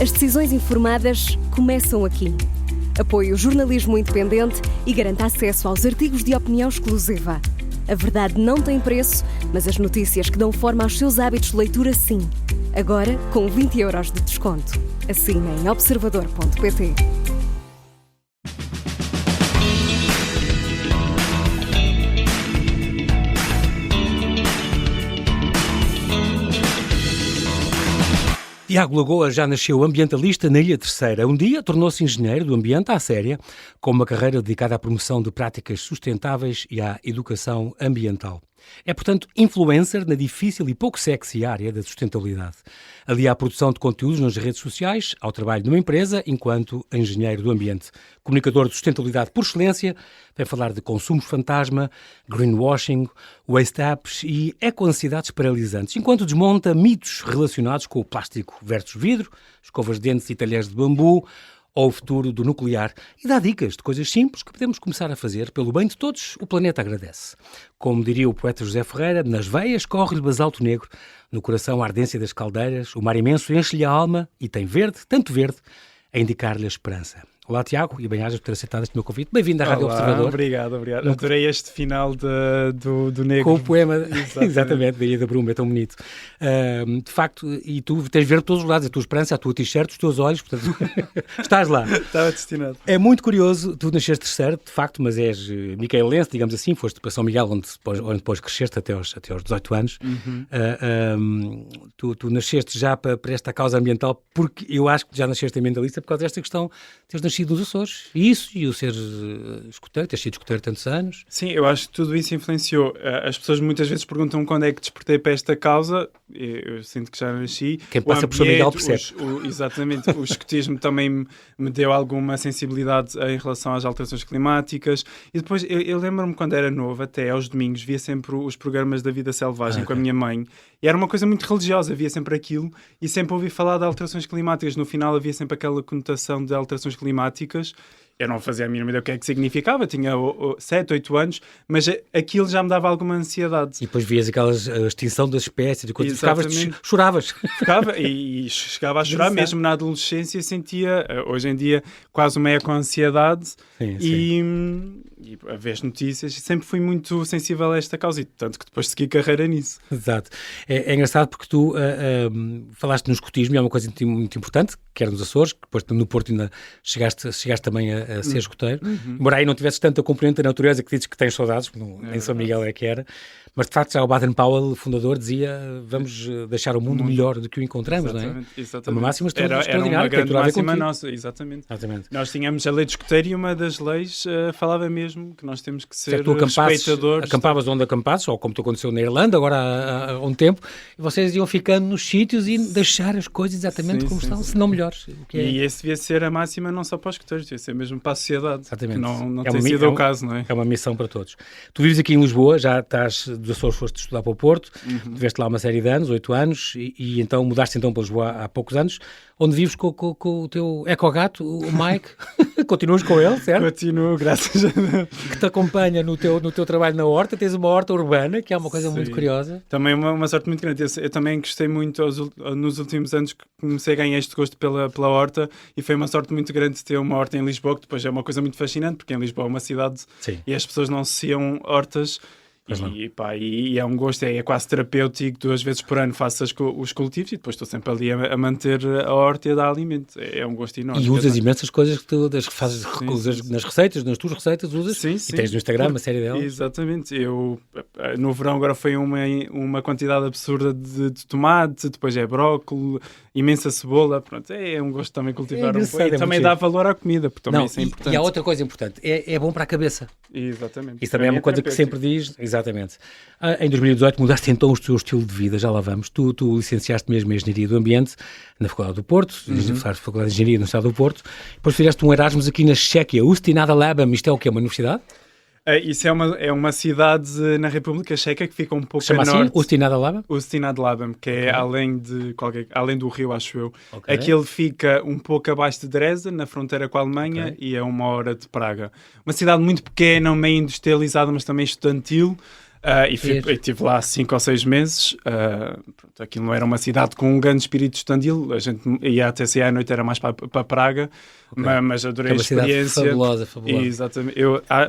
As decisões informadas começam aqui. Apoie o jornalismo independente e garanta acesso aos artigos de opinião exclusiva. A verdade não tem preço, mas as notícias que dão forma aos seus hábitos de leitura, sim. Agora, com 20€ de desconto. Assine em observador.pt. Tiago Lagoa já nasceu ambientalista na Ilha Terceira. Um dia tornou-se engenheiro do ambiente à séria, com uma carreira dedicada à promoção de práticas sustentáveis e à educação ambiental. É, portanto, influencer na difícil e pouco sexy área da sustentabilidade. Ali à produção de conteúdos nas redes sociais, ao trabalho numa empresa, enquanto engenheiro do ambiente. Comunicador de sustentabilidade por excelência, vem falar de consumos fantasma, greenwashing, waste apps e eco-ansiedades paralisantes, enquanto desmonta mitos relacionados com o plástico versus vidro, escovas de dentes e talheres de bambu, ou o futuro do nuclear, e dá dicas de coisas simples que podemos começar a fazer pelo bem de todos. O planeta agradece. Como diria o poeta José Ferreira, nas veias corre-lhe basalto negro, no coração a ardência das caldeiras, o mar imenso enche-lhe a alma e tem verde, tanto verde, a indicar-lhe a esperança. Olá, Tiago, e bem-ajas por ter aceitado este meu convite. Bem-vindo à Rádio Observador. Obrigado. Adorei este final do Negro. Com o poema, exatamente, da Ilha da Bruma, é tão bonito. De facto, e tu tens verde por todos os lados, a tua esperança, a tua t-shirt, os teus olhos, portanto, estás lá. Estava destinado. É muito curioso, tu nasceste terceiro, de facto, mas és micaelense, digamos assim, foste para São Miguel, onde depois cresceste até aos 18 anos. Uhum. Tu nasceste já para esta causa ambiental, porque eu acho que já nasceste ambientalista por causa desta questão, teres nascido nos Açores, e isso, e o ser escoteiro, ter sido escoteiro tantos anos. Sim, eu acho que tudo isso influenciou. As pessoas muitas vezes perguntam quando é que despertei para esta causa. Eu sinto que já nasci. Quem passa por São Miguel percebe. Exatamente, o escotismo também me deu alguma sensibilidade em relação às alterações climáticas. E depois, eu lembro-me quando era novo, até aos domingos, via sempre os programas da vida selvagem com a minha mãe. E era uma coisa muito religiosa, havia sempre aquilo, e sempre ouvi falar de alterações climáticas. No final havia sempre aquela conotação de alterações climáticas. Eu não fazia a mínima ideia o que é que significava, tinha 7, 8 anos, mas aquilo já me dava alguma ansiedade. E depois vias a extinção das espécies, e quando choravas. Ficava e chegava a chorar mesmo na adolescência, sentia, hoje em dia, quase uma eco-ansiedade. E a ver as notícias, sempre fui muito sensível a esta causa, e tanto que depois segui carreira nisso. Exato. É engraçado porque tu falaste no escotismo, e é uma coisa muito importante, que era nos Açores, que depois no Porto ainda chegaste também a ser escoteiro. Embora aí não tivesses tanta componente da natureza que dizes que tens saudades, em São Miguel é que era. Mas, de facto, já o Baden-Powell, fundador, dizia vamos deixar o mundo melhor do que o encontramos, exatamente, não é? Exatamente. Uma máxima extraordinária. Era uma grande máxima nossa, exatamente. Nós tínhamos a lei de escoteiro, e uma das leis falava mesmo que nós temos que ser respeitadores. Acampavas onde acampasses, ou como te aconteceu na Irlanda, agora há um tempo, e vocês iam ficando nos sítios e deixar as coisas exatamente como estão, se não melhores. E esse devia ser a máxima não só para os escoteiros, devia ser mesmo para a sociedade. Exatamente. Não tem sido o caso, não é? É uma missão para todos. Tu vives aqui em Lisboa, já estás dos Açores, foste estudar para o Porto, tiveste lá uma série de anos, 8 anos, e então mudaste então para Lisboa há poucos anos, onde vives com o teu ecogato, o Mike. Continuas com ele, certo? Continuo, graças a Deus. Que te acompanha no teu trabalho na horta. Tens uma horta urbana, que é uma coisa muito curiosa. Também uma sorte muito grande. Eu também gostei muito, nos últimos anos, que comecei a ganhar este gosto pela horta, e foi uma sorte muito grande ter uma horta em Lisboa, que depois é uma coisa muito fascinante, porque em Lisboa é uma cidade e as pessoas não associam hortas. E é um gosto, é quase terapêutico. 2 vezes por ano faço os cultivos, e depois estou sempre ali a manter a horta e a dar alimento. É um gosto enorme. E usas imensas coisas que tu fazes nas receitas, nas tuas receitas, usas. Sim. E tens no Instagram uma série delas. Exatamente. No verão agora foi uma quantidade absurda de tomate, depois é brócolis, imensa cebola. Pronto, é um gosto também cultivar um pouco. E também dá valor à comida, porque também isso é importante. E há outra coisa importante, é bom para a cabeça. Exatamente. Isso também é uma coisa que sempre diz. Exatamente. Em 2018 mudaste então o teu estilo de vida, já lá vamos. Tu licenciaste mesmo em Engenharia do Ambiente na Faculdade do Porto, Faculdade de Engenharia no Estado do Porto, depois fizeste um Erasmus aqui na Chequia, Ústí nad Labem. Isto é o quê? Uma universidade? Isso é uma cidade na República Checa que fica um pouco Chama a norte. Ústí nad Labem? Ústí nad Labem, que é além do rio, acho eu. Aquele fica um pouco abaixo de Dresden, na fronteira com a Alemanha, e é 1 hora de Praga. Uma cidade muito pequena, meio industrializada, mas também estudantil. E estive lá 5 ou 6 meses. Pronto, aquilo não era uma cidade com um grande espírito estudantil. A gente ia até sair à noite, era mais para Praga. Okay. Mas adorei a experiência. Fabulosa. Exatamente.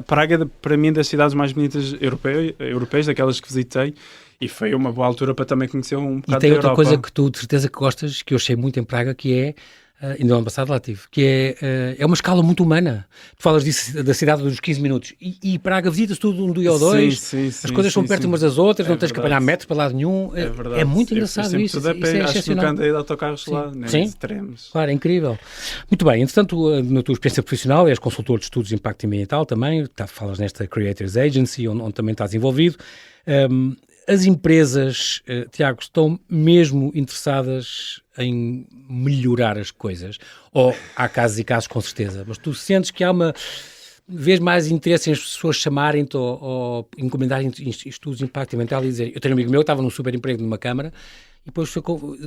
Praga, para mim, é das cidades mais bonitas europeias, daquelas que visitei. E foi uma boa altura para também conhecer um bocado da Europa. E tem outra coisa que tu, de certeza, que gostas, que eu achei muito em Praga, que é, ainda no ano passado lá tive, que é uma escala muito humana. Tu falas disso, da cidade dos 15 minutos, e Praga visita-se tudo um dia ou dois, as coisas são perto umas das outras, não tens que apanhar metros para lado nenhum. É muito engraçado isso. Tudo isso é excepcional. Acho que nunca andei de autocarros lá, nem extremos. Claro, é incrível. Muito bem, entretanto, na tua experiência profissional, és consultor de estudos de impacto ambiental também, falas nesta Creators Agency, onde também estás envolvido. As empresas, Tiago, estão mesmo interessadas em melhorar as coisas? Ou há casos e casos, com certeza, mas tu sentes que vês mais interesse em as pessoas chamarem-te ou encomendarem estudos de impacto ambiental e dizer, eu tenho um amigo meu que estava num super emprego numa câmara e depois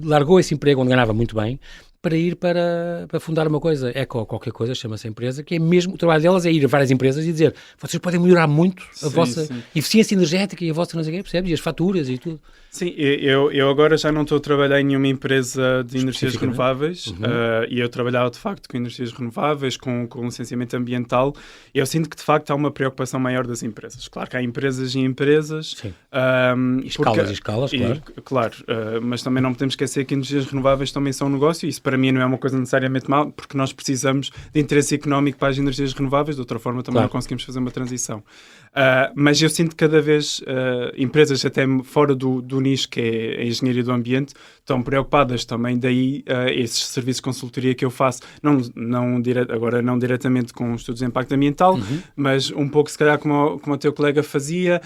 largou esse emprego onde ganhava muito bem para ir para fundar uma coisa, qualquer coisa, chama-se a empresa, que é mesmo, o trabalho delas é ir a várias empresas e dizer, vocês podem melhorar muito a vossa eficiência energética e a vossa, não sei o quê, percebes? E as faturas e tudo. Sim, eu agora já não estou a trabalhar em nenhuma empresa de energias renováveis e eu trabalhava de facto com energias renováveis, com licenciamento ambiental, e eu sinto que de facto há uma preocupação maior das empresas. Claro que há empresas e empresas. Sim. Escalas e escalas, claro. Claro, mas também não podemos esquecer que energias renováveis também são um negócio, e isso para mim não é uma coisa necessariamente má, porque nós precisamos de interesse económico para as energias renováveis, de outra forma também não conseguimos fazer uma transição. Mas eu sinto que cada vez empresas até fora do nicho que é a engenharia do ambiente estão preocupadas também, daí esses serviços de consultoria que eu faço, agora não diretamente com estudos de impacto ambiental, mas um pouco se calhar como o teu colega fazia.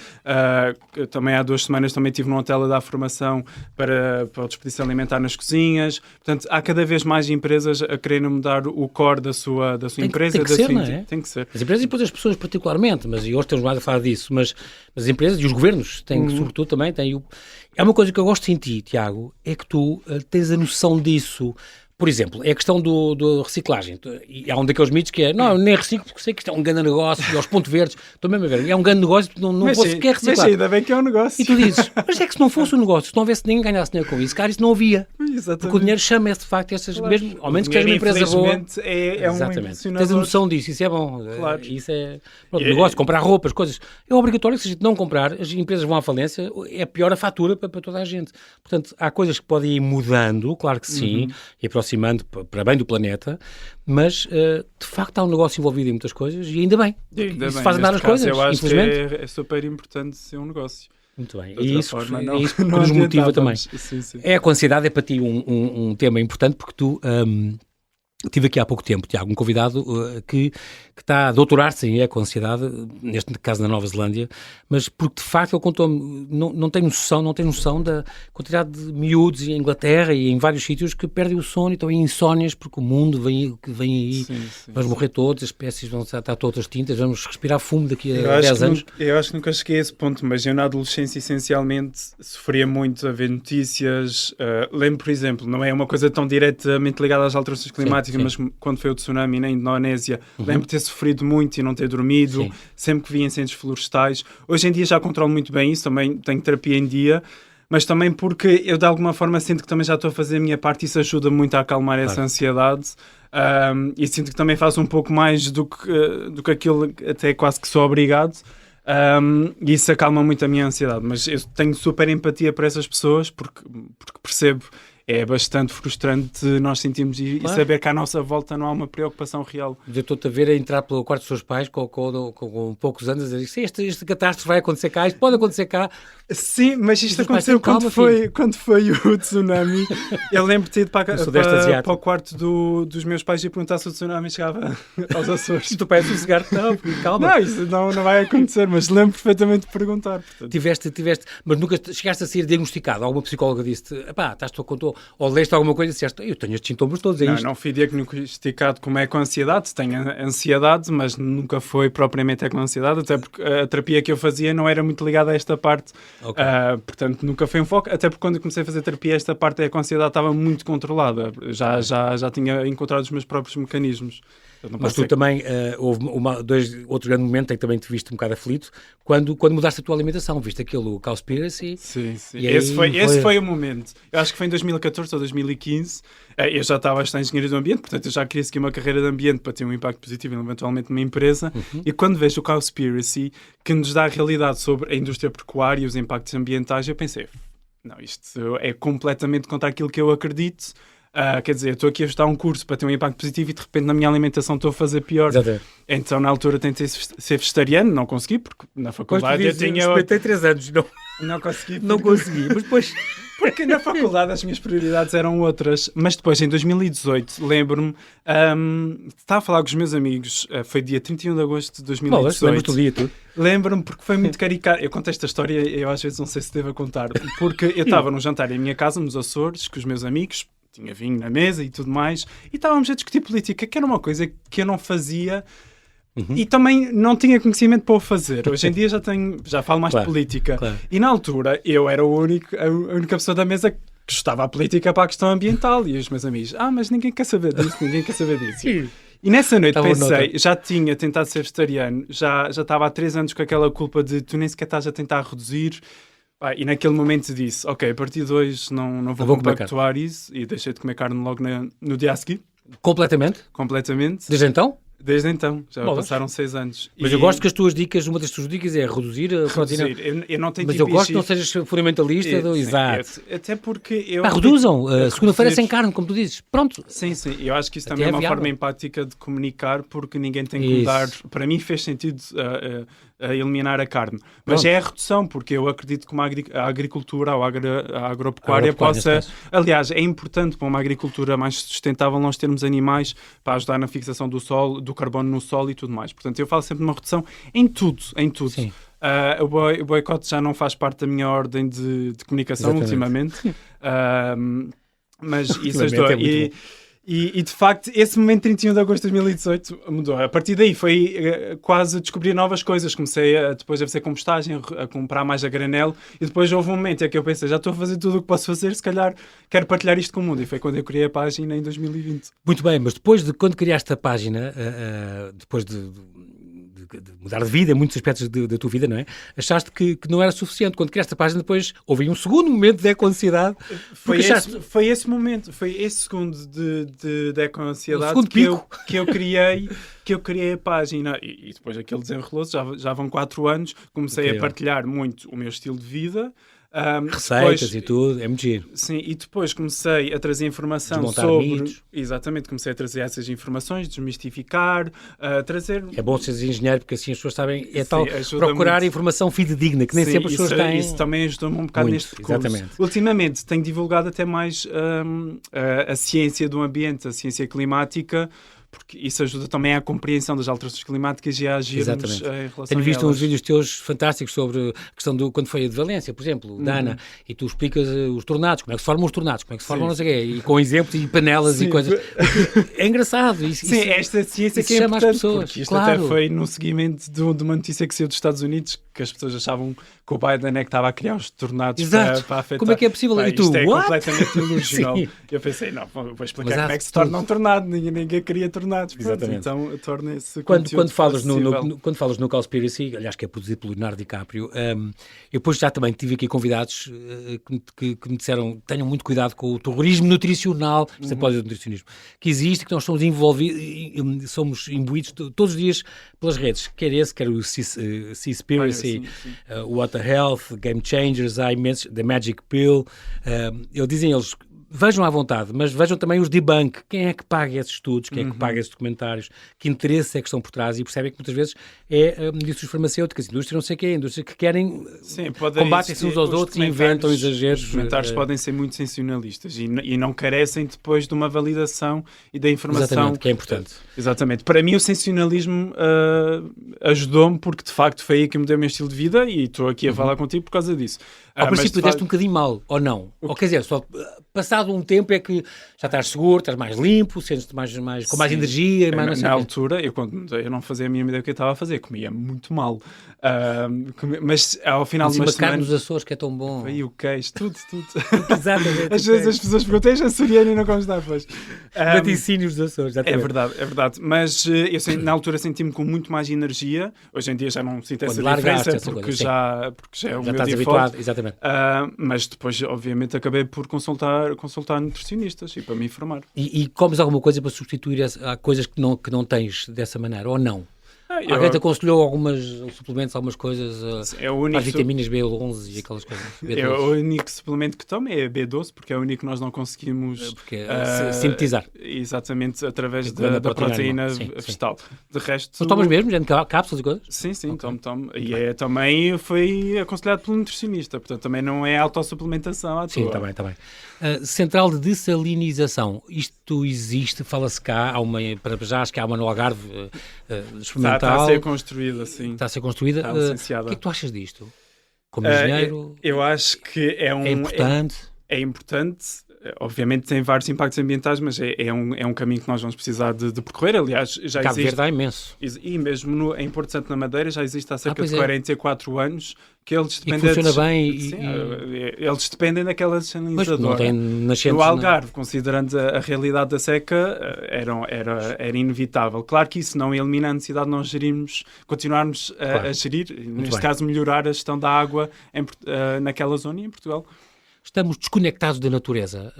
Também há 2 semanas também estive num hotel a dar formação para o desperdício alimentar nas cozinhas. Portanto, há cada vez mais empresas a quererem mudar o core da sua empresa. Tem que ser. As empresas e depois as pessoas particularmente, mas hoje temos mais a falar disso, mas as empresas e os governos têm que, sobretudo, também têm É uma coisa que eu gosto em ti, Tiago, é que tu tens a noção disso. Por exemplo, é a questão do reciclagem. E há um daqueles mitos que é, não, nem reciclo porque sei que isto é um grande negócio, e aos pontos verdes, estou mesmo a ver, é um grande negócio, não vou sequer reciclar. Mas ainda bem que é um negócio. E tu dizes, mas é que se não fosse um negócio, se não houvesse ninguém ganhasse dinheiro com isso, cara, isso não havia. Exatamente. Porque o dinheiro chama de facto essas, mesmo, ao menos que seja uma empresa boa. É um impulsionador. Tens a noção disso, isso é bom. Claro. Isso é, negócio, comprar roupas, coisas. É obrigatório que se a gente não comprar, as empresas vão à falência, é pior a fatura para toda a gente. Portanto, há coisas que podem ir mudando, claro que sim, e aproximando para bem do planeta, mas de facto há um negócio envolvido em muitas coisas e ainda bem. Isso faz andar as coisas, eu acho infelizmente. Que é super importante ser um negócio. Muito bem. E isso que nos motiva também. Sim. A ansiedade é para ti um tema importante porque tu... Tive aqui há pouco tempo, Tiago, um convidado que está a doutorar-se em eco-ansiedade, neste caso na Nova Zelândia, mas porque de facto ele contou-me, não tem noção da quantidade de miúdos em Inglaterra e em vários sítios que perdem o sono e estão em insónias porque o mundo vem aí, vamos morrer todos, as espécies vão estar todas extintas, vamos respirar fumo daqui a 10 anos. Eu acho que nunca cheguei a esse ponto, mas eu na adolescência essencialmente sofria muito a ver notícias. Lembro, por exemplo, não é uma coisa tão diretamente ligada às alterações climáticas, mas quando foi o tsunami na Indonésia, lembro de ter sofrido muito e não ter dormido, sempre que vi incêndios florestais. Hoje em dia já controlo muito bem isso, também tenho terapia em dia, mas também porque eu de alguma forma sinto que também já estou a fazer a minha parte e isso ajuda muito a acalmar essa ansiedade. E sinto que também faço um pouco mais do que aquilo, até quase que sou obrigado. E isso acalma muito a minha ansiedade, mas eu tenho super empatia para essas pessoas porque percebo. É bastante frustrante nós sentirmos e saber que à nossa volta não há uma preocupação real. Eu estou-te a ver a entrar pelo quarto dos seus pais com poucos anos a dizer que este catástrofe vai acontecer cá, isto pode acontecer cá. Sim, mas isto aconteceu quando foi o tsunami. Eu lembro de ter ido para o quarto dos meus pais e perguntar se o tsunami chegava aos Açores. E tu pedes um cigarro? Não, calma. Não, isso não vai acontecer, mas lembro perfeitamente de perguntar. Portanto. Tiveste, mas nunca chegaste a ser diagnosticado? Alguma psicóloga disse-te, ou leste alguma coisa e disseste, eu tenho estes sintomas todos, é isto? Não fui diagnosticado como é com ansiedade, tenho ansiedade, mas nunca foi propriamente com ansiedade, até porque a terapia que eu fazia não era muito ligada a esta parte, portanto nunca foi um foco, até porque quando eu comecei a fazer terapia esta parte com ansiedade estava muito controlada, já tinha encontrado os meus próprios mecanismos. Mas tu também, houve outro grande momento em que também te viste um bocado aflito, quando mudaste a tua alimentação, viste aquele Cowspiracy. Sim. Esse foi o momento. Eu acho que foi em 2014 ou 2015. Eu já estava a estudar engenharia do ambiente, portanto eu já queria seguir uma carreira de ambiente para ter um impacto positivo eventualmente numa empresa. E quando vejo o Cowspiracy, que nos dá a realidade sobre a indústria pecuária e os impactos ambientais, eu pensei, não, isto é completamente contra aquilo que eu acredito. Quer dizer, eu estou aqui a estudar um curso para ter um impacto positivo e de repente na minha alimentação estou a fazer pior. Exatamente. Então na altura tentei ser vegetariano, não consegui, porque na faculdade eu tinha... 53 anos, não consegui. Não consegui, mas depois... Porque na faculdade as minhas prioridades eram outras. Mas depois, em 2018, lembro-me, estava a falar com os meus amigos, foi dia 31 de agosto de 2018. Lembro-te o dia, tu? Lembro-me porque foi muito caricato. Eu conto esta história, eu às vezes não sei se devo contar, porque eu estava num jantar em minha casa, nos Açores, com os meus amigos, tinha vinho na mesa e tudo mais, e estávamos a discutir política, que era uma coisa que eu não fazia. E também não tinha conhecimento para o fazer. Hoje em dia já falo mais de política. Claro. E na altura eu era a única pessoa da mesa que estava a política para a questão ambiental. E os meus amigos, mas ninguém quer saber disso. E nessa noite pensei, já tinha tentado ser vegetariano, já estava há 3 anos com aquela culpa de tu nem sequer estás a tentar reduzir. E naquele momento disse, ok, a partir de hoje não vou compactuar isso. E deixei de comer carne logo no dia a seguir. Completamente? Desde então? Desde então, já passaram 6 anos. Mas eu gosto que as tuas dicas, uma das tuas dicas é reduzir a proteína. Eu não tenho mas eu gosto que não sejas fundamentalista. Exato. Até porque reduzam. Segunda-feira sem carne, como tu dizes. Pronto. Sim. Eu acho que isso também é uma forma empática de comunicar, porque ninguém tem que mudar. Para mim fez sentido a eliminar a carne. Mas é a redução, porque eu acredito que a agricultura ou a agropecuária possa... Aliás, é importante para uma agricultura mais sustentável nós termos animais para ajudar na fixação do carbono no solo e tudo mais. Portanto, eu falo sempre de uma redução em tudo. Sim. O boicote já não faz parte da minha ordem de comunicação ultimamente. Mas isso ajudou. E de facto, esse momento 31 de agosto de 2018 mudou. A partir daí foi quase descobrir novas coisas. Comecei depois a fazer compostagem, a comprar mais a granel, e depois houve um momento em que eu pensei, já estou a fazer tudo o que posso fazer, se calhar quero partilhar isto com o mundo. E foi quando eu criei a página em 2020. Muito bem, mas depois de quando criaste a página, depois de mudar de vida, em muitos aspectos da tua vida, não é? Achaste que não era suficiente. Quando criaste a página, depois houve um segundo momento de eco-ansiedade. Foi esse momento, foi esse segundo de eco-ansiedade que eu criei a página. E depois aquele desenrolou-se, já vão 4 anos, comecei a partilhar muito o meu estilo de vida. Receitas depois, e tudo, é muito giro. Sim, e depois comecei a trazer informação desmontar sobre... mitos. Exatamente, comecei a trazer essas informações, desmistificar, trazer... É bom seres engenheiro, porque assim as pessoas sabem, procurar muito. Informação fidedigna, que nem sempre as pessoas têm. Isso também ajudou-me um bocado neste percurso. Exatamente. Ultimamente tenho divulgado até mais a ciência do ambiente, a ciência climática, porque isso ajuda também à compreensão das alterações climáticas e a agirmos em relação a Tenho visto elas. uns vídeos teus fantásticos sobre a questão quando foi a de Valência, por exemplo, da Ana, e tu explicas os tornados, como é que se formam os tornados, como é que se formam não sei o quê, e com exemplos e panelas e coisas. É engraçado. Esta ciência que é chama importante, as pessoas. porque isto até foi no seguimento de uma notícia que saiu dos Estados Unidos, que as pessoas achavam que o Biden é que estava a criar os tornados para afetar. Como é que é possível? E tu, isto é completamente ilusional. Eu pensei, vou explicar como é que se torna um tornado. Ninguém queria tornados. Exatamente. Então torna-se quando falas no Cowspiracy, aliás, que é produzido pelo Leonardo DiCaprio, eu depois já também tive aqui convidados que me disseram, tenham muito cuidado com o terrorismo nutricional, isto é pós-nutricionismo, que existe, que nós somos envolvidos, somos imbuídos todos os dias pelas redes, quer o Seaspiracy, Water Health, Game Changers, The Magic Pill, dizem eles, vejam à vontade, mas vejam também os debunk. Quem é que paga esses estudos? Quem é que paga esses documentários? Que interesses é que estão por trás? E percebem que muitas vezes é indústrias farmacêuticas, indústrias não sei o quê, indústrias que querem combatem-se uns aos outros e inventam exageros. Os comentários podem ser muito sensacionalistas e não carecem depois de uma validação e da informação. Exatamente, que é importante. Exatamente. Para mim o sensacionalismo ajudou-me porque de facto foi aí que me deu o meu estilo de vida e estou aqui a falar contigo por causa disso. Ao princípio deste um bocadinho mal, ou não? Ou quer dizer, só passaste passado um tempo é que já estás seguro, estás mais limpo, sentes-te com mais energia. Mais na altura, eu não fazia a minha ideia do que eu estava a fazer, comia muito mal. Mas ao final de uma semana... carne dos Açores, que é tão bom. Aí o queijo, tudo. Exatamente. Às vezes as pessoas perguntam, és açoriano e não comes nada, pois. Laticínios dos Açores, é verdade. Mas na altura senti-me com muito mais energia. Hoje em dia já não sinto essa diferença, porque já é o meu estás default. habituado, exatamente. Mas depois, obviamente, acabei por consultar nutricionistas e para me informar. E comes alguma coisa para substituir coisas que não tens dessa maneira, ou não? Alguém te aconselhou alguns suplementos, algumas coisas, as vitaminas B11 e aquelas coisas? B12. O único suplemento que tomo é B12, porque é o único que nós não conseguimos sintetizar. Exatamente, através da proteína vegetal. De resto... Mas tomas mesmo, gente, cápsulas e coisas? Sim, okay. tomo. E também foi aconselhado pelo nutricionista, portanto também não é autossuplementação à toa. Sim, está bem. Central de dessalinização, isto existe, fala-se cá, já acho que há uma no Algarve experimental. Está a ser construída, sim. Está a ser construída. Está o que é que tu achas disto? Como engenheiro? Eu acho que é importante. É importante. Obviamente tem vários impactos ambientais, mas é um caminho que nós vamos precisar de percorrer. Aliás, já Cabo existe... Verde há imenso. E mesmo em Porto Santo, na Madeira, já existe há cerca de 44 anos que eles dependem... E funciona bem. Eles dependem daquela desalinizadora. Mas não tem nascentes... No Algarve, considerando a realidade da seca, era inevitável. Claro que isso não elimina a necessidade de nós continuarmos a gerir, neste caso melhorar a gestão da água naquela zona e em Portugal. Estamos desconectados da natureza,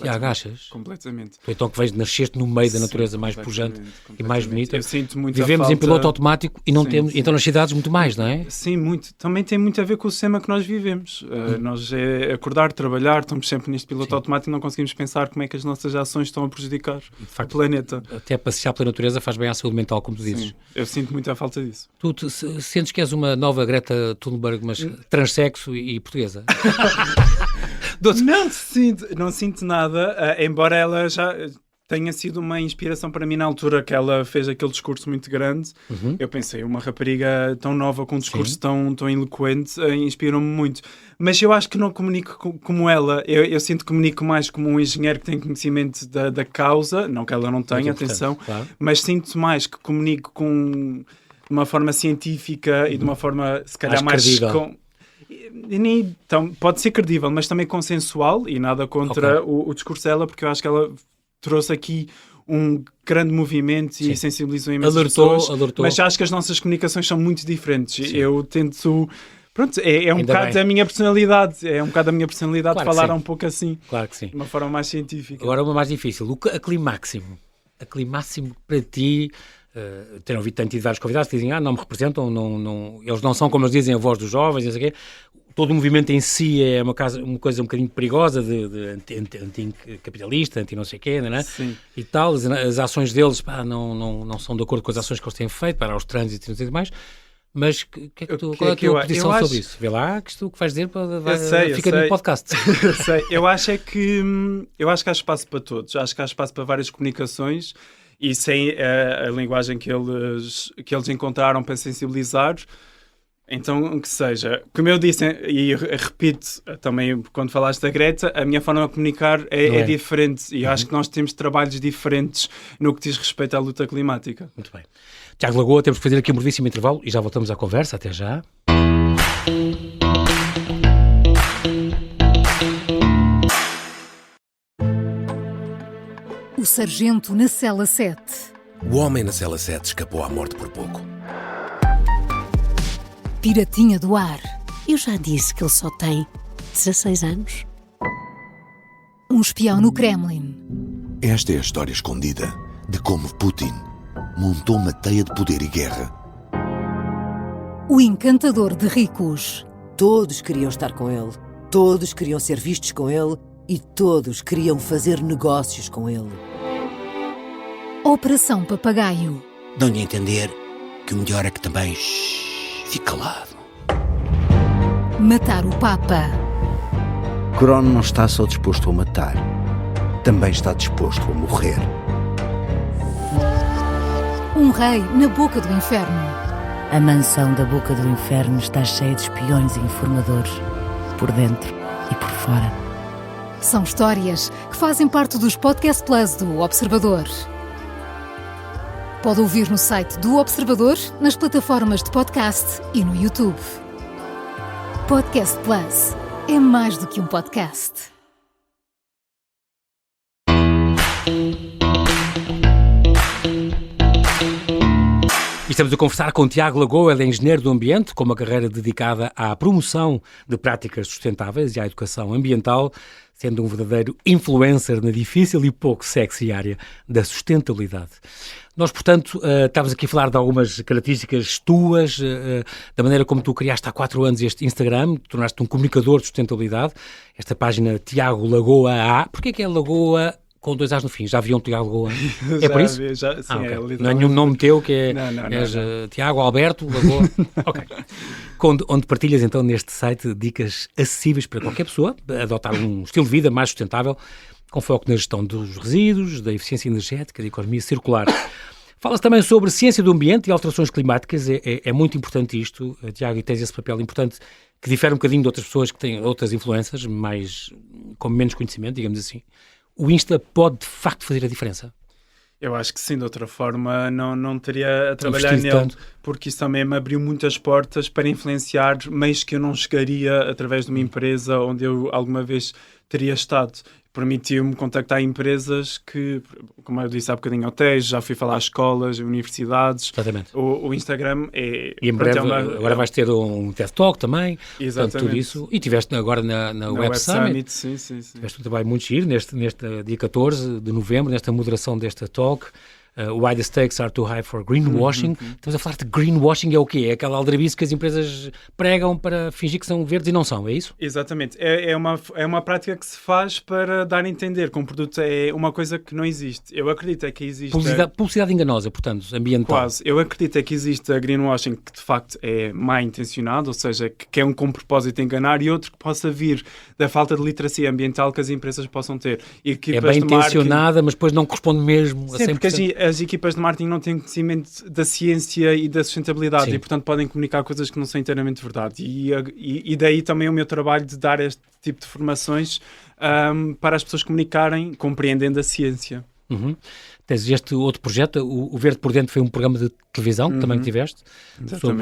e agachas? Completamente. Tu então que nasceste no meio da natureza mais pujante e mais bonita. Eu sinto muito Vivemos falta... em piloto automático e não temos, então nas cidades muito mais, não é? Sim, muito. Também tem muito a ver com o sistema que nós vivemos. Nós acordar, trabalhar, estamos sempre neste piloto automático e não conseguimos pensar como é que as nossas ações estão a prejudicar o planeta. Até passear pela natureza faz bem à saúde mental, como tu dizes. Sim, eu sinto muito a falta disso. Tu sentes que és uma nova Greta Thunberg, mas transexo e portuguesa? Não sinto nada, embora ela já tenha sido uma inspiração para mim na altura que ela fez aquele discurso muito grande. Eu pensei, uma rapariga tão nova com um discurso tão eloquente inspirou-me muito. Mas eu acho que não comunico como ela. Eu sinto que comunico mais como um engenheiro que tem conhecimento da causa, não que ela não tenha, atenção, claro. Mas sinto mais que comunico de uma forma científica e de uma forma, se calhar, mais... Então, pode ser credível, mas também consensual e nada contra o discurso dela, porque eu acho que ela trouxe aqui um grande movimento e sensibilizou imensas pessoas. Alertou. Mas acho que as nossas comunicações são muito diferentes. Sim. Eu tento... Pronto, é um bocado da minha personalidade. É um bocado da minha personalidade claro falar um pouco assim. Claro que sim. De uma forma mais científica. Agora uma mais difícil. A climáximo para ti... Tenho ouvido tanto de vários convidados que dizem não me representam, eles não são como eles dizem a voz dos jovens, não sei o quê. Todo o movimento em si é uma coisa um bocadinho perigosa de anticapitalista, anti não sei o quê, não é? Sim. E tal, as ações deles não são de acordo com as ações que eles têm feito para os trânsitos e não sei mais. Mas qual é a tua posição sobre isso? Vê lá que isto que vais dizer fica no podcast. Eu acho que há espaço para todos, acho que há espaço para várias comunicações. E sem a linguagem que eles encontraram para sensibilizar, então que seja. Como eu disse, e repito também quando falaste da Greta, a minha forma de comunicar é diferente. E acho que nós temos trabalhos diferentes no que diz respeito à luta climática. Muito bem. Tiago Lagoa, temos que fazer aqui um brevíssimo intervalo e já voltamos à conversa. Até já. O sargento na cela 7. O homem na cela 7 escapou à morte por pouco. Piratinha do ar. Eu já disse que ele só tem 16 anos. Um espião no Kremlin. Esta é a história escondida de como Putin montou uma teia de poder e guerra. O encantador de ricos. Todos queriam estar com ele. Todos queriam ser vistos com ele. E todos queriam fazer negócios com ele. Operação Papagaio. Dão-lhe a entender que o melhor é que também fique calado. Matar o Papa. Crono não está só disposto a matar, também está disposto a morrer. Um rei na boca do inferno. A mansão da boca do inferno está cheia de espiões e informadores, por dentro e por fora. São histórias que fazem parte dos Podcast Plus do Observador. Pode ouvir no site do Observador, nas plataformas de podcast e no YouTube. Podcast Plus é mais do que um podcast. E estamos a conversar com Tiago Lagoa, ele é engenheiro do ambiente, com uma carreira dedicada à promoção de práticas sustentáveis e à educação ambiental, sendo um verdadeiro influencer na difícil e pouco sexy área da sustentabilidade. Nós, portanto, estávamos aqui a falar de algumas características tuas, da maneira como tu criaste há 4 anos este Instagram, tornaste um comunicador de sustentabilidade, esta página Tiago Lagoa A. Porquê que é Lagoa com 2 A's no fim? Já haviam Tiago Lagoa? É por isso? Sim, okay. Não é nenhum nome teu que é Tiago Alberto Lagoa? Ok. Onde partilhas então neste site dicas acessíveis para qualquer pessoa adotar um estilo de vida mais sustentável, com foco na gestão dos resíduos, da eficiência energética, da economia circular. Fala-se também sobre ciência do ambiente e alterações climáticas. É muito importante isto, Tiago, e tens esse papel importante que difere um bocadinho de outras pessoas que têm outras influências, com menos conhecimento, digamos assim. O Insta pode, de facto, fazer a diferença? Eu acho que sim, de outra forma não teria a trabalhar nele, tanto. Porque isso também me abriu muitas portas para influenciar meios que eu não chegaria através de uma empresa onde eu alguma vez teria estado. Permitiu-me contactar empresas que, como eu disse há bocadinho, hotéis, já fui falar a escolas, universidades. Exatamente. O Instagram é... E em breve, agora vais ter um TED Talk também. Exatamente. Portanto, tudo isso. E tiveste agora na Web Summit. Sim. Tiveste um trabalho muito giro neste dia 14 de novembro, nesta moderação desta talk. Why the stakes are too high for greenwashing. Estamos a falar de greenwashing, é o quê? É aquela aldrabice que as empresas pregam para fingir que são verdes e não são, é isso? Exatamente. É uma prática que se faz para dar a entender que um produto é uma coisa que não existe. Eu acredito é que existe... Publicidade enganosa, portanto, ambiental. Quase. Eu acredito é que existe a greenwashing que de facto é mal intencionado, ou seja, que é um com propósito enganar, e outro que possa vir da falta de literacia ambiental que as empresas possam ter. É bem intencionada, mas depois não corresponde mesmo a 100%. Sim, porque as equipas de marketing não têm conhecimento da ciência e da sustentabilidade. Sim. E, portanto, podem comunicar coisas que não são inteiramente verdade. E daí também o meu trabalho de dar este tipo de formações para as pessoas comunicarem, compreendendo a ciência. Tens este outro projeto, o Verde por Dentro foi um programa de televisão que também tiveste,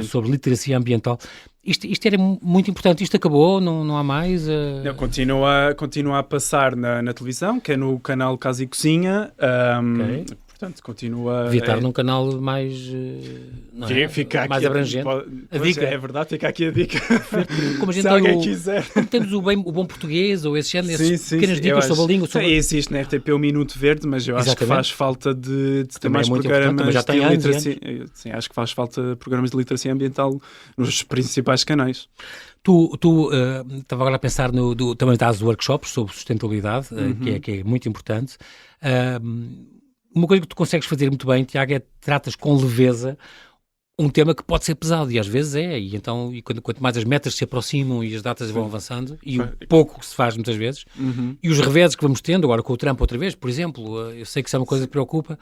sobre literacia ambiental. Isto era muito importante. Isto acabou? Não há mais? Não, continua a passar na televisão, que é no canal Casa e Cozinha. Okay. Portanto, continua... Devia estar num canal mais, mais abrangente. A dica. É verdade, fica aqui a dica. Como a gente se alguém quiser. Como temos o bom português, ou esse género, essas pequenas dicas sobre a língua. Existe na RTP o Minuto Verde, mas eu acho que faz falta de ter mais programas já tem de literacia. Sim, acho que faz falta programas de literacia ambiental nos principais canais. Tu estava agora a pensar também estás workshops sobre sustentabilidade, que é muito importante. Uma coisa que tu consegues fazer muito bem, Tiago, é tratas com leveza um tema que pode ser pesado, e às vezes e quanto mais as metas se aproximam e as datas vão avançando, e o pouco que se faz muitas vezes, e os reveses que vamos tendo, agora com o Trump outra vez, por exemplo, eu sei que isso é uma coisa que preocupa,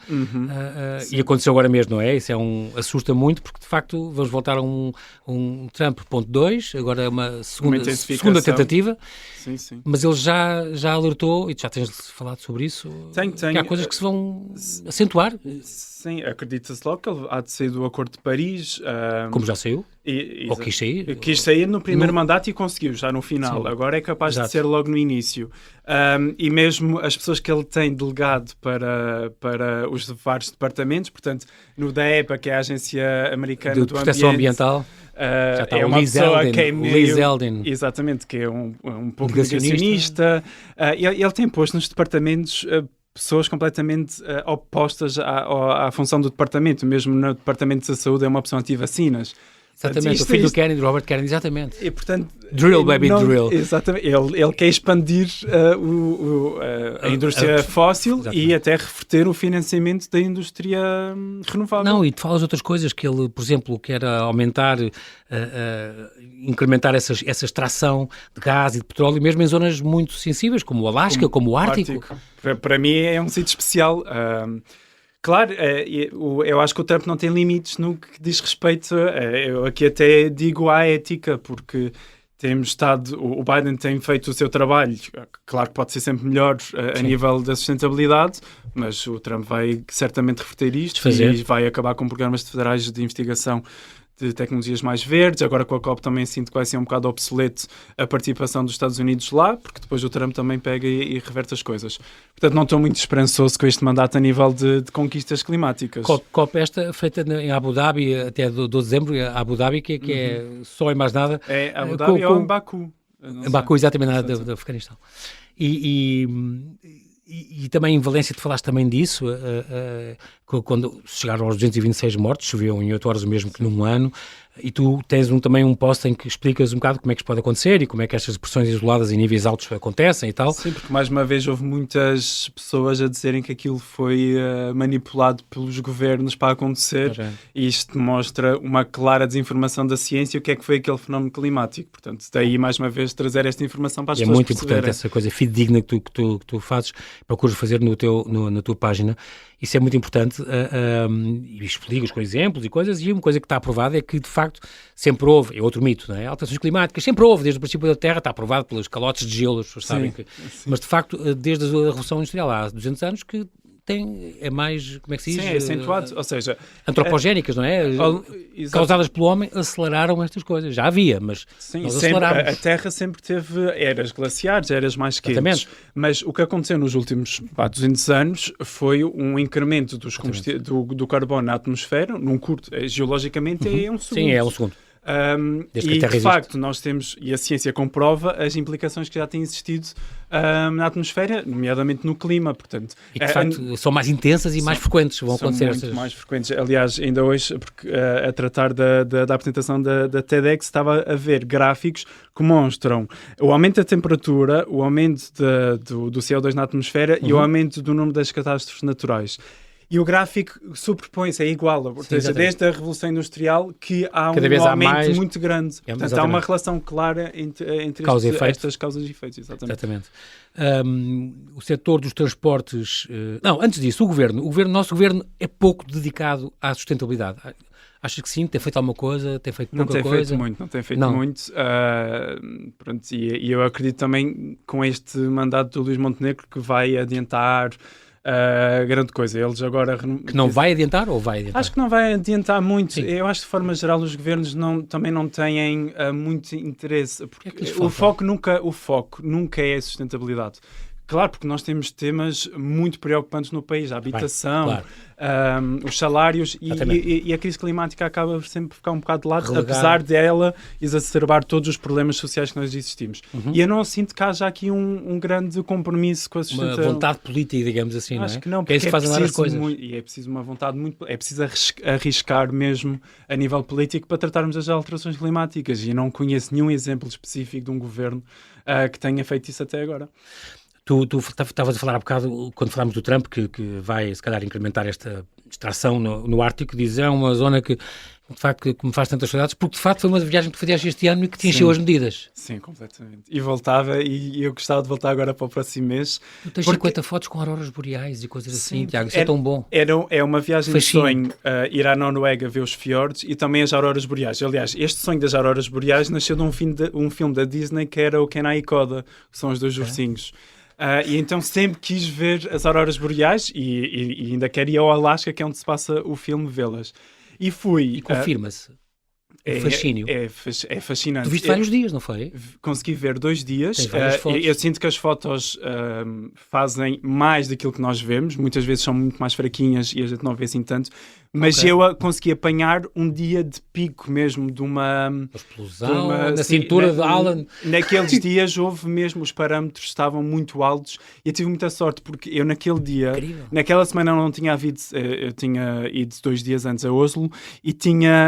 e aconteceu agora mesmo, não é? Isso assusta muito, porque de facto vamos voltar a um Trump 2, agora é uma segunda tentativa, mas ele já alertou, e tu já tens falado sobre isso, que há coisas que se vão acentuar. Sim, acredita-se logo que ele há de sair do Acordo de Paris. Como já saiu? Ou quis sair? Quis sair no primeiro mandato e conseguiu, já no final. Sim. Agora é capaz de ser logo no início. E mesmo as pessoas que ele tem delegado para os vários departamentos, portanto, no DAEPA, que é a Agência Americana do Proteção Ambiental, já está é uma pessoa que é Lee Zeldin. Exatamente, que é um pouco negacionista. Ele tem posto nos departamentos... pessoas completamente opostas à função do departamento. Mesmo no departamento da saúde é uma opção anti-vacinas. Exatamente, o filho do Kennedy, Robert Kennedy, exatamente. E, portanto, drill, baby, drill. Exatamente, ele quer expandir a indústria fóssil e até reverter o financiamento da indústria renovável. Não, e tu falas de outras coisas, que ele, por exemplo, quer aumentar, incrementar essa extração de gás e de petróleo, mesmo em zonas muito sensíveis, como o Alasca, como o Ártico. Para mim é um sítio especial. Claro, eu acho que o Trump não tem limites no que diz respeito, eu aqui até digo à ética, porque temos estado, o Biden tem feito o seu trabalho, claro que pode ser sempre melhor a nível da sustentabilidade, mas o Trump vai certamente reverter isto e vai acabar com programas federais de investigação de tecnologias mais verdes. Agora com a COP também sinto que vai ser um bocado obsoleto a participação dos Estados Unidos lá, porque depois o Trump também pega e reverte as coisas. Portanto, não estou muito esperançoso com este mandato a nível de conquistas climáticas. COP esta, feita em Abu Dhabi até 12 de dezembro, Abu Dhabi, que é só e mais nada. É Abu Dhabi ou em Baku? Em Baku, exatamente, do Afeganistão. E também em Valência, tu falaste também disso, quando chegaram aos 226 mortos, choveu em 8 horas o mesmo que num ano, e tu tens também um post em que explicas um bocado como é que isto pode acontecer e como é que estas pressões isoladas em níveis altos acontecem e tal. Sim, porque mais uma vez houve muitas pessoas a dizerem que aquilo foi manipulado pelos governos para acontecer, e isto mostra uma clara desinformação da ciência, o que é que foi aquele fenómeno climático. Portanto, daí mais uma vez trazer esta informação para as pessoas. É muito importante essa coisa fidedigna que tu fazes, procuras fazer na tua página. Isso é muito importante, e explicas com exemplos e coisas, e uma coisa que está aprovada é que, de facto, sempre houve, é outro mito, não é? Alterações climáticas, sempre houve, desde o princípio da Terra, está aprovado pelos calotes de gelo, as pessoas sabem que... Sim. Mas, de facto, desde a Revolução Industrial há 200 anos que é mais, como é que se diz? Sim, é acentuado, ou seja... Antropogénicas, não é? Causadas pelo homem, aceleraram estas coisas. Já havia, mas nós aceleramos. A Terra sempre teve eras glaciares, eras mais quentes. Exatamente. Mas o que aconteceu nos últimos 200 anos foi um incremento do carbono na atmosfera, num curto, geologicamente é um segundo. Sim, é um segundo. E de facto nós temos, e a ciência comprova, as implicações que já têm existido na atmosfera, nomeadamente no clima, portanto... E que de facto são mais intensas e mais frequentes, vão acontecer. São muito mais frequentes. Aliás, ainda hoje, porque a tratar da apresentação da TEDx, estava a ver gráficos que mostram o aumento da temperatura, o aumento do CO2 na atmosfera e o aumento do número das catástrofes naturais. E o gráfico superpõe-se, é igual, ou seja, desde a Revolução Industrial que há um aumento muito grande. Portanto, há uma relação clara entre estas causas e efeitos. Exatamente. O setor dos transportes... Não, antes disso, o nosso governo é pouco dedicado à sustentabilidade. Achas que sim? Tem feito alguma coisa? Tem feito pouca coisa? Não tem feito muito. Pronto, e eu acredito também com este mandato do Luís Montenegro que vai adiantar... grande coisa. Eles agora... Que não vai adiantar ou vai adiantar? Acho que não vai adiantar muito. Sim. Eu acho que de forma geral os governos também não têm muito interesse. Porque o foco nunca é a sustentabilidade. Claro, porque nós temos temas muito preocupantes no país. A habitação, os salários e a crise climática acaba sempre por ficar um bocado de lado, apesar dela exacerbar todos os problemas sociais que nós existimos. E eu não sinto que haja aqui um grande compromisso com a sustentabilidade. Uma vontade política, digamos assim, Acho não é? que não, porque é preciso uma vontade muito... É preciso arriscar mesmo a nível político para tratarmos as alterações climáticas. E eu não conheço nenhum exemplo específico de um governo que tenha feito isso até agora. Tu estavas a falar há bocado, quando falámos do Trump, que vai, se calhar, incrementar esta extração no Ártico, diz é uma zona que, de facto, que me faz tantas saudades, porque, de facto, foi uma viagem que tu fizeste este ano e que te encheu as medidas. Sim, completamente. E voltava, e eu gostava de voltar agora para o próximo mês. Tu tens 50 fotos com auroras boreais e coisas assim, Tiago, isso é tão bom. É uma viagem de sonho, ir à Noruega ver os fiordes e também as auroras boreais. Aliás, este sonho das auroras boreais nasceu de um filme da Disney que era o Kenai e Koda, que são os dois ursinhos. E então sempre quis ver as auroras boreais e ainda quero ir ao Alasca, que é onde se passa o filme, vê-las. E fui... E confirma-se. Fascínio. É fascinante. Tu viste vários dias, não foi? Consegui ver 2 dias. Fotos. Eu sinto que as fotos fazem mais daquilo que nós vemos. Muitas vezes são muito mais fraquinhas e a gente não vê assim tanto. Mas eu consegui apanhar um dia de pico mesmo de uma explosão na cintura de Alan. Naqueles dias houve mesmo, os parâmetros estavam muito altos e eu tive muita sorte porque eu naquele dia, naquela semana não tinha havido, eu tinha ido 2 dias antes a Oslo e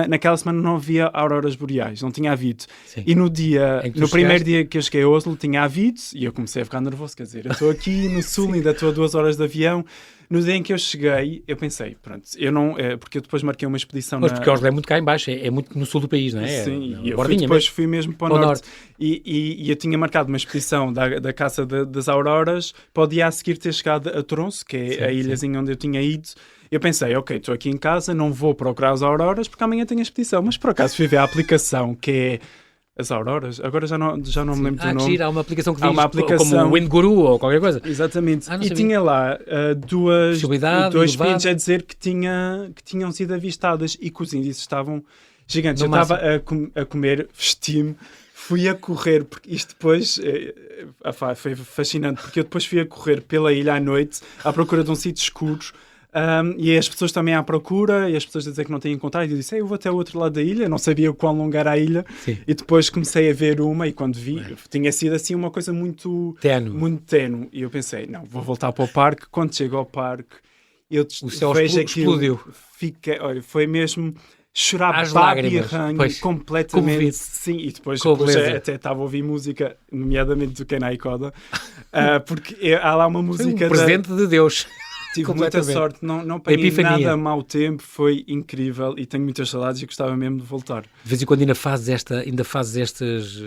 naquela semana não havia auroras boreais, não tinha havido. Sim. E no primeiro dia que eu cheguei a Oslo tinha havido e eu comecei a ficar nervoso, quer dizer, eu estou aqui no sul, ainda estou a 2 horas de avião. No dia em que eu cheguei, eu pensei, pronto, eu não... porque eu depois marquei uma expedição... Mas porque Oslo é muito cá em baixo, é muito no sul do país, não é? Sim, e eu fui mesmo para o norte. E eu tinha marcado uma expedição da caça das auroras para o dia a seguir ter chegado a Tromsø, que é a ilhazinha onde eu tinha ido. Eu pensei, ok, estou aqui em casa, não vou procurar as auroras porque amanhã tenho a expedição. Mas por acaso fui ver a aplicação, que é As auroras. Agora já não me lembro do nome. Gira, há uma aplicação que Há diz uma aplicação... como o WindGuru ou qualquer coisa. Exatamente. Não e sabia. tinha lá dois prints a dizer que tinham sido avistadas e que os índices estavam gigantes. Eu estava a comer, vesti-me, fui a correr, porque isto depois foi fascinante, porque eu depois fui a correr pela ilha à noite à procura de um sítio escuro. E as pessoas também à procura, e as pessoas a dizer que não têm encontrado, e eu disse, eu vou até o outro lado da ilha, não sabia quão longa era a ilha, e depois comecei a ver uma, e quando vi, tinha sido assim uma coisa muito tenue, e eu pensei, não, vou voltar para o parque. Quando chego ao parque, o céu vejo explodiu. Olha, foi mesmo chorar às baba e lágrimas, arranho, completamente, sim, e depois até estava a ouvir música, nomeadamente do Kenai Koda, porque há lá uma música... Foi um presente de Deus. Tive muita sorte, não apanhei nada mau tempo, foi incrível e tenho muitas saudades e gostava mesmo de voltar. De vez em quando ainda fazes estas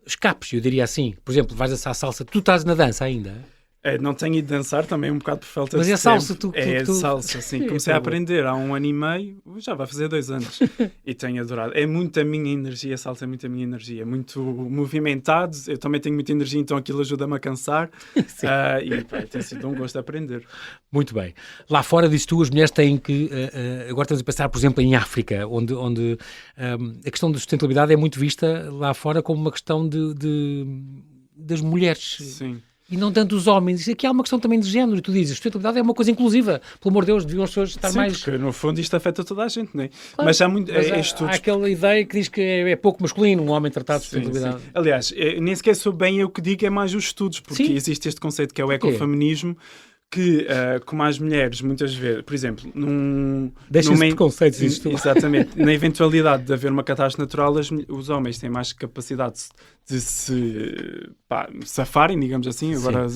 escapes, eu diria assim. Por exemplo, vais à salsa, tu estás na dança ainda? Não tenho ido dançar também um bocado por falta de tempo. Mas é salsa, salsa, sim. Comecei a aprender há 1 ano e meio, já vai fazer 2 anos, e tenho adorado. É muito a minha energia, a salsa é muito a minha energia, muito movimentado, eu também tenho muita energia, então aquilo ajuda-me a cansar, e tem sido um gosto de aprender. Muito bem. Lá fora disso tu, as mulheres têm que, agora estamos a pensar, por exemplo, em África, onde a questão da sustentabilidade é muito vista lá fora como uma questão das mulheres. Sim. E não tanto os homens. Aqui há uma questão também de género. Tu dizes, a sustentabilidade é uma coisa inclusiva. Pelo amor de Deus, deviam as pessoas estar mais... Sim, porque no fundo isto afeta toda a gente, não é? Claro, mas há muito... há aquela ideia que diz que é pouco masculino um homem tratar de sustentabilidade. Sim. Aliás, nem sequer sou bem eu que digo, é mais os estudos, porque existe este conceito que é o ecofeminismo, que, como as mulheres, muitas vezes, por exemplo, Deixem-se preconceitos, exatamente, na eventualidade de haver uma catástrofe natural, os homens têm mais capacidade de se safarem, digamos assim, agora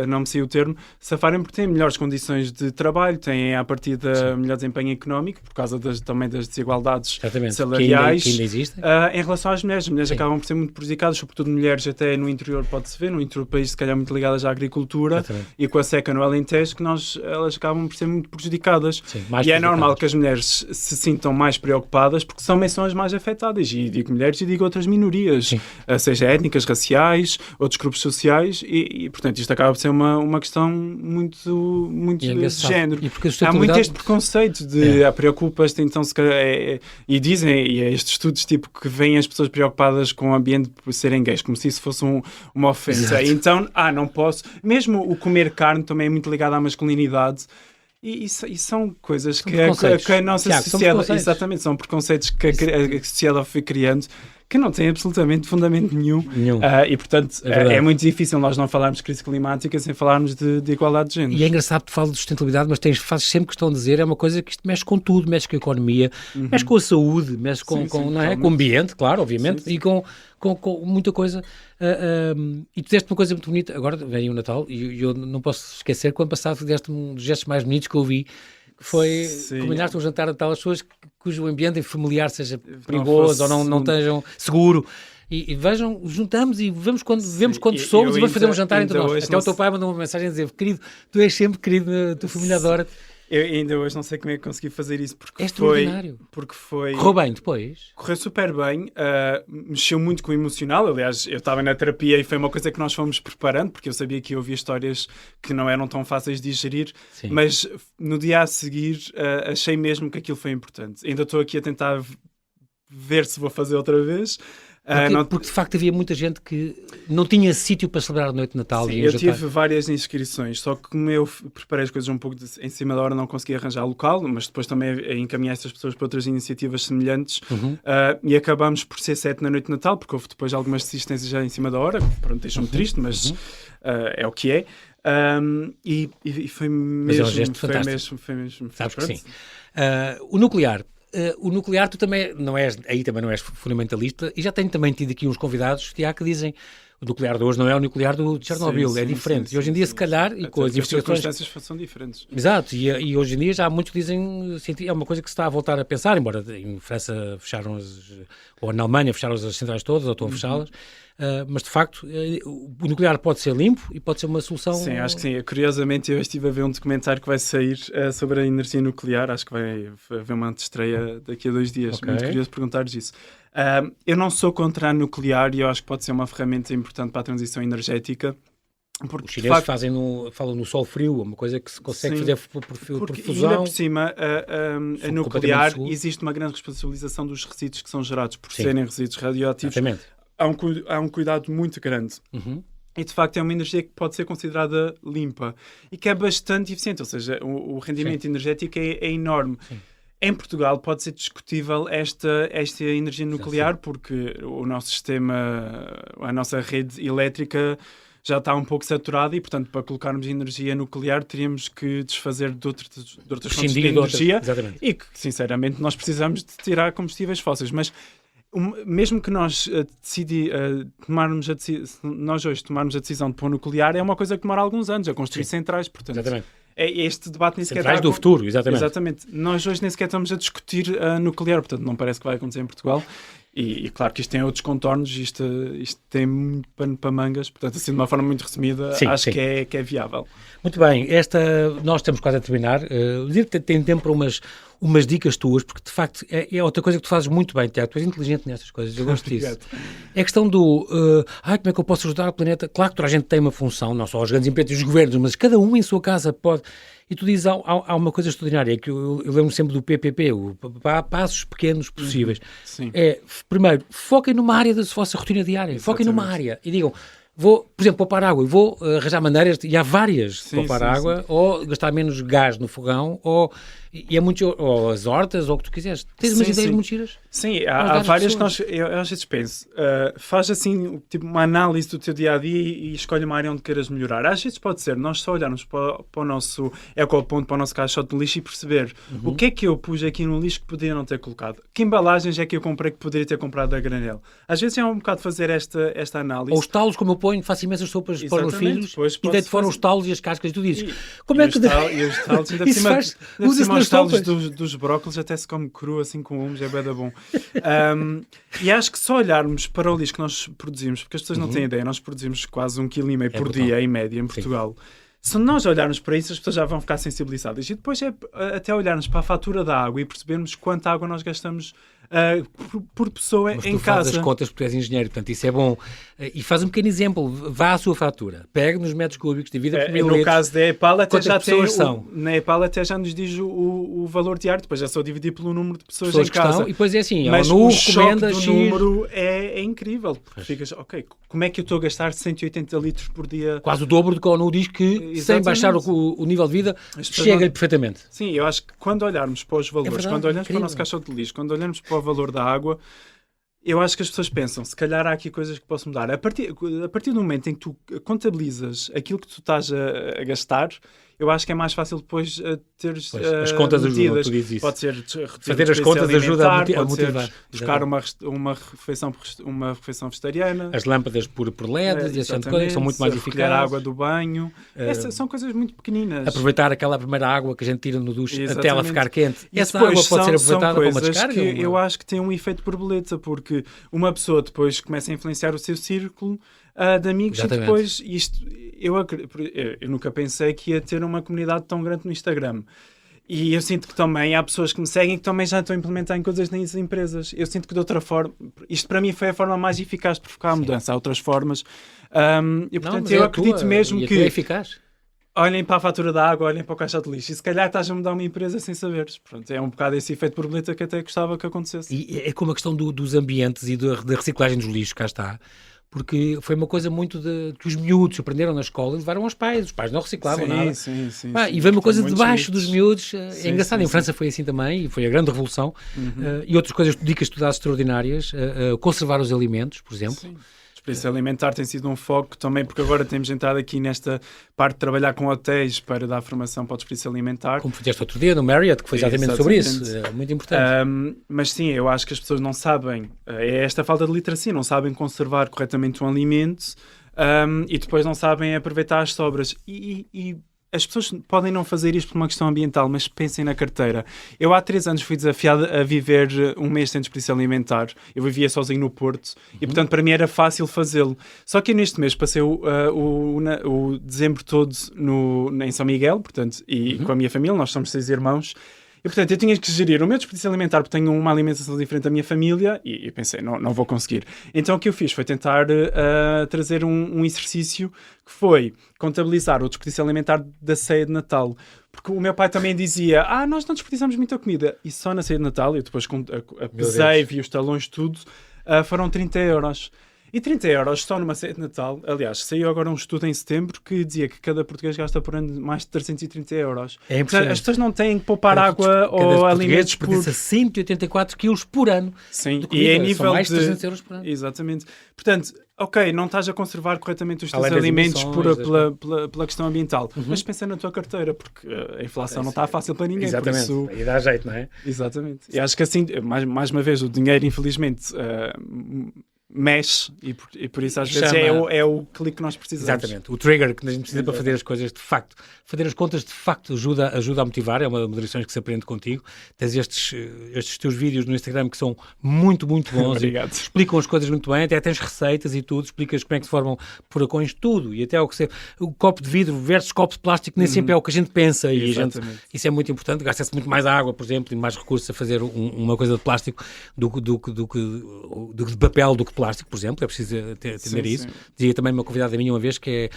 não me sei o termo, safarem porque têm melhores condições de trabalho, têm a partir de melhor desempenho económico, por causa também das desigualdades salariais, que ainda existem. Em relação às mulheres acabam por ser muito prejudicadas, sobretudo mulheres até no interior, pode-se ver, no interior do país, se calhar muito ligadas à agricultura, e com a seca no Alentejo, que elas acabam por ser muito prejudicadas. E é normal que as mulheres se sintam mais preocupadas, porque também são as mais afetadas, e digo mulheres e digo outras minorias, seja étnicas, raciais, outros grupos sociais, e portanto isto acaba por ser uma questão muito de género. Há muito este preconceito de preocupas-te, então se calhar, e dizem, e estes estudos tipo que veem as pessoas preocupadas com o ambiente por serem gays, como se isso fosse uma ofensa. Então, não posso, mesmo o comer carne também é muito ligado à masculinidade. E são coisas que a nossa sociedade... Exatamente, são preconceitos que a sociedade foi criando, que não têm absolutamente fundamento nenhum. E, portanto, é muito difícil nós não falarmos de crise climática sem falarmos de igualdade de género. E é engraçado que tu falas de sustentabilidade, mas fazes sempre questão de dizer, é uma coisa que isto mexe com tudo, mexe com a economia, mexe com a saúde, mexe com o ambiente, claro, obviamente, e com muita coisa. E tu deste uma coisa muito bonita, agora vem o Natal, e eu não posso esquecer que o ano passado deste um dos gestos mais bonitos que eu vi, que foi combinaste um jantar de Natal às pessoas cujo ambiente familiar seja perigoso ou não estejam seguro. E vejam, juntamos e vemos quantos somos e vamos fazer um jantar entre nós. Até o teu pai mandou uma mensagem a dizer, querido, tu és sempre querido, a tua família adora-te. Eu ainda hoje não sei como é que consegui fazer isso, porque foi... Correu bem depois? Correu super bem, mexeu muito com o emocional. Aliás, eu estava na terapia e foi uma coisa que nós fomos preparando, porque eu sabia que eu ouvia histórias que não eram tão fáceis de digerir, mas no dia a seguir achei mesmo que aquilo foi importante. Ainda estou aqui a tentar ver se vou fazer outra vez. Porque de facto havia muita gente que não tinha sítio para celebrar a noite de Natal. Sim, eu tive várias inscrições, só que como eu preparei as coisas um pouco em cima da hora, não consegui arranjar local, mas depois também encaminhei essas pessoas para outras iniciativas semelhantes, e acabamos por ser 7 na noite de Natal, porque houve depois algumas desistências já em cima da hora, pronto, deixou-me triste, mas é o que é. E foi mesmo... Mas é um gesto fantástico. Foi mesmo. Sabes que sim. O nuclear, tu também não és fundamentalista, e já tenho também tido aqui uns convidados, Tiago, que dizem o nuclear de hoje não é o nuclear de Chernobyl, é diferente. E hoje em dia, se calhar, e com as investigações... As circunstâncias são diferentes. Exato, e hoje em dia já há muitos que dizem, é uma coisa que se está a voltar a pensar, embora em França fecharam ou na Alemanha fecharam as centrais todas, ou estão a fechá-las, mas de facto o nuclear pode ser limpo e pode ser uma solução... Sim, acho que sim. Curiosamente, eu estive a ver um documentário que vai sair sobre a energia nuclear. Acho que vai haver uma antestreia daqui a 2 dias. Okay. Muito curioso perguntar-lhes isso. Eu não sou contra a nuclear e eu acho que pode ser uma ferramenta importante para a transição energética. Porque, os chineses falam no sol frio, uma coisa que se consegue fazer por fusão. Ainda por cima, a nuclear, existe uma grande responsabilização dos resíduos que são gerados por serem resíduos radioativos. Exatamente. Há um cuidado muito grande. E, de facto, é uma energia que pode ser considerada limpa e que é bastante eficiente, ou seja, o rendimento energético é enorme. Sim. Em Portugal pode ser discutível esta energia nuclear porque o nosso sistema, a nossa rede elétrica já está um pouco saturada e, portanto, para colocarmos energia nuclear teríamos que desfazer de outras fontes de energia e que, sinceramente, nós precisamos de tirar combustíveis fósseis. Mas mesmo que nós nós hoje tomarmos a decisão de pôr nuclear, é uma coisa que demora alguns anos a construir centrais, portanto... Exatamente. Este debate nem sequer centrais do futuro, exatamente. Exatamente. Nós hoje nem sequer estamos a discutir nuclear, portanto não parece que vai acontecer em Portugal. E claro que isto tem outros contornos, isto tem muito pano para mangas, portanto assim de uma forma muito resumida, acho que é viável. Muito bem, nós estamos quase a terminar. Tem tempo para umas dicas tuas, porque de facto é outra coisa que tu fazes muito bem, Tiago, tu és inteligente nestas coisas, eu gosto disso. É a questão do, como é que eu posso ajudar o planeta? Claro que toda a gente tem uma função, não só os grandes empresas e os governos, mas cada um em sua casa pode... E tu dizes, há uma coisa extraordinária, que eu lembro sempre do PPP, passos pequenos possíveis. Sim. Primeiro, foquem numa área da vossa rotina diária, foquem numa área e digam, vou, por exemplo, poupar água, e vou arranjar maneiras, e há várias, de poupar água, ou gastar menos gás no fogão, ou as hortas, ou o que tu quiseres. Tens umas ideias muito giras? Sim, há várias que eu às vezes penso, faz assim, tipo uma análise do teu dia-a-dia e escolhe uma área onde queiras melhorar. Às vezes pode ser, nós só olharmos para o nosso ecoponto, para o nosso caixote de lixo e perceber o que é que eu pus aqui no lixo que poderia não ter colocado. Que embalagens é que eu comprei que poderia ter comprado a granel? Às vezes é um bocado fazer esta análise. Ou os talos, como eu ponho, faço imensas sopas para os meus filhos e deito fora os talos e as cascas e tu dizes, como é que... E os talos, ainda por cima, usa-se nas sopas. Dos brócolis até se come cru, assim com umos, é bem bom. E acho que só olharmos para o lixo que nós produzimos, porque as pessoas não têm ideia, nós produzimos quase 1,5 kg por dia, em média, em Portugal. Se nós olharmos para isso, as pessoas já vão ficar sensibilizadas. E depois é até olharmos para a fatura da água e percebermos quanta água nós gastamos por pessoa em casa. Mas tu fazes as contas porque tu és engenheiro, portanto isso é bom. E faz um pequeno exemplo, vá à sua fatura, pegue nos metros cúbicos, divida por 1000 litros. No caso da EPAL até já tem são? Na EPAL até já nos diz o valor diário, depois é só dividir pelo número de pessoas em que casa. Estão, e depois é assim, mas o choque do número é incrível, porque ficas, ok, como é que eu estou a gastar 180 litros por dia? Quase o dobro do que a ONU diz que, sem baixar o nível de vida, chega-lhe perfeitamente. Sim, eu acho que quando olharmos para os valores, quando olharmos para o nosso caixote de lixo, quando olharmos para o valor da água, eu acho que as pessoas pensam, se calhar há aqui coisas que posso mudar. A partir do momento em que tu contabilizas aquilo que tu estás a gastar, eu acho que é mais fácil depois teres as contas ajudam, tu dizes isso. Pode ser fazer as contas ajuda a motivar. Buscar uma refeição vegetariana. As lâmpadas por LEDs e essas coisas são muito mais eficazes. A água do banho. Essas são coisas muito pequeninas. Aproveitar aquela primeira água que a gente tira no duche até ela ficar quente. E essa água pode ser aproveitada para uma descarga? Que eu acho que tem um efeito borboleta, porque uma pessoa depois começa a influenciar o seu círculo de amigos. Exatamente. E depois eu nunca pensei que ia ter uma comunidade tão grande no Instagram. E eu sinto que também há pessoas que me seguem que também já estão a implementar em coisas nas empresas. Eu sinto que de outra forma, isto para mim foi a forma mais eficaz de provocar a mudança. Há outras formas. E portanto eu acredito mesmo que... é eficaz. Olhem para a fatura da água, olhem para o caixote de lixo. E se calhar estás a mudar uma empresa sem saberes. Pronto, é um bocado esse efeito borboleta que até gostava que acontecesse. E é como a questão dos ambientes e da reciclagem dos lixos, cá está. Porque foi uma coisa muito que os miúdos aprenderam na escola e levaram aos pais. Os pais não reciclavam nada. Sim. E veio uma coisa debaixo dos miúdos. É engraçado. Em França foi assim também, e foi a grande revolução. E outras coisas, dicas que tu dás extraordinárias. Conservar os alimentos, por exemplo. Sim. Desperdício alimentar tem sido um foco também, porque agora temos entrado aqui nesta parte de trabalhar com hotéis para dar formação para o desperdício alimentar. Como fizeste outro dia no Marriott, que foi exatamente sobre isso. É muito importante. Mas sim, eu acho que as pessoas não sabem, é esta falta de literacia, não sabem conservar corretamente um alimento e depois não sabem aproveitar as sobras. E as pessoas podem não fazer isto por uma questão ambiental, mas pensem na carteira. Eu há 3 anos fui desafiado a viver um mês sem desperdício alimentar. Eu vivia sozinho no Porto e, portanto, para mim era fácil fazê-lo. Só que neste mês passei o dezembro todo em São Miguel, portanto, e com a minha família, nós somos 6 irmãos. E, portanto, eu tinha que gerir o meu desperdício alimentar porque tenho uma alimentação diferente da minha família e pensei, não vou conseguir. Então o que eu fiz foi tentar trazer um exercício que foi contabilizar o desperdício alimentar da ceia de Natal. Porque o meu pai também dizia, nós não desperdiçamos muita comida. E só na ceia de Natal, eu depois pesei, vi os talões, tudo, foram 30 euros. E 30 euros só numa ceia de Natal. Aliás, saiu agora um estudo em setembro que dizia que cada português gasta por ano mais de 330 euros. É impressionante. As pessoas não têm que poupar água ou alimentos por... desperdiça 184 quilos por ano. Sim, de comida. E é nível são mais de 300 euros por ano. Exatamente. Portanto, ok, não estás a conservar corretamente os teus alimentos pela questão ambiental, mas pensa na tua carteira, porque a inflação não está fácil para ninguém. Exatamente, por isso... aí dá jeito, não é? Exatamente. E acho que assim, mais uma vez, o dinheiro, infelizmente... mexe e por isso às vezes é o clique que nós precisamos. Exatamente, o trigger que a gente precisa para fazer as coisas de facto. Fazer as contas de facto ajuda a motivar, é uma das lições que se aprende contigo. Tens estes teus vídeos no Instagram que são muito, muito bons. Obrigado. Explicam as coisas muito bem, até tens receitas e tudo, explicas como é que se formam furacões, tudo, e até o copo de vidro versus copo de plástico nem sempre é o que a gente pensa, e isso é muito importante, gasta-se muito mais água, por exemplo, e mais recursos a fazer uma coisa de plástico do que de papel, do que plástico, por exemplo, é preciso entender isso. Sim. Dizia também uma convidada minha uma vez que é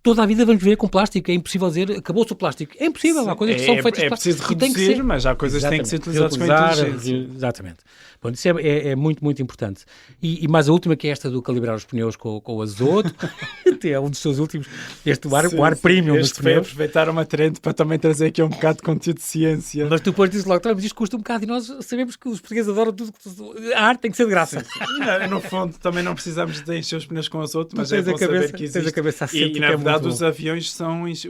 toda a vida vamos viver com plástico, é impossível dizer acabou-se o plástico. É impossível, há coisas que são feitas de plástico. É preciso reduzir, mas há coisas que têm que ser utilizadas com inteligência. Exatamente. Bom, isso é muito, muito importante. E mais a última, que é esta do calibrar os pneus com o azoto, é um dos seus últimos, o ar premium dos pneus. Foi aproveitar uma trend para também trazer aqui um bocado de conteúdo de ciência. Mas tu depois dizes logo, mas isto custa um bocado, e nós sabemos que os portugueses adoram tudo, a arte tem que ser de graça. No fundo, também não precisamos de encher os pneus com azoto, mas é bom saber que existe. Tens a cabeça e na verdade os aviões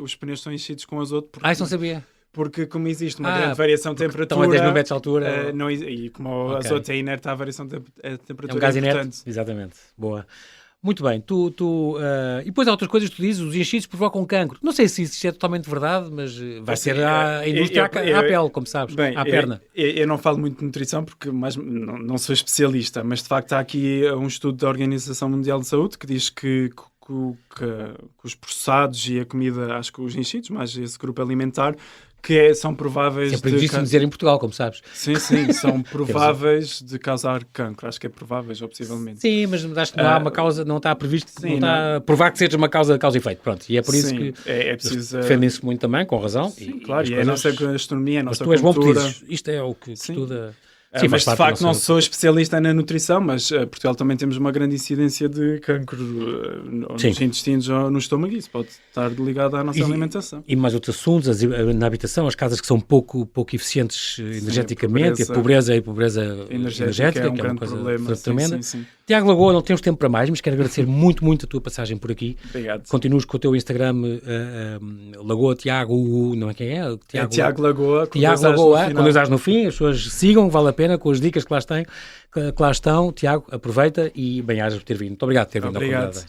os pneus são enchidos com azoto. Isso não sabia. Porque como existe uma grande variação de temperatura... Estão a 10 mil metros de altura. E como o azoto é inerte à variação de temperatura... É um gás inerte. Exatamente. Boa. Muito bem. E depois há outras coisas que tu dizes, os enchidos provocam cancro. Não sei se isso é totalmente verdade, mas vai ser a indústria à pele, como sabes, à perna. Eu não falo muito de nutrição porque não sou especialista, mas de facto há aqui um estudo da Organização Mundial de Saúde que diz que os processados e a comida, acho que os enchidos, mais esse grupo alimentar, são prováveis é previsto dizer em Portugal, como sabes. Sim, são prováveis de causar cancro. Acho que é prováveis, ou possivelmente. Sim, mas acho que não há uma causa, não está previsto, não está a provar que seja uma causa e efeito. Pronto, e é por isso que é preciso defendem-se muito também, com razão. Sim, claro, e é a nossa gastronomia, a nossa cultura. Mas tu és bom por isso. Isto é o que estuda... Sim, mas de facto não sou especialista na nutrição, mas Portugal também temos uma grande incidência de cancro nos intestinos ou no estômago, isso pode estar ligado à nossa alimentação. E mais outros assuntos, na habitação, as casas que são pouco eficientes energeticamente, a pobreza energética, é um grande problema tremenda. Tiago Lagoa, não temos tempo para mais, mas quero agradecer muito, muito a tua passagem por aqui. Obrigado. Continuas com o teu Instagram, Lagoa Tiago, não é quem é? Tiago Lagoa, Tiago Lagoa, com 2 A's no fim, as pessoas sigam, vale a pena, com as dicas que lá estão. Tiago, aproveita e bem-ajas por ter vindo. Muito obrigado por ter vindo. Obrigado.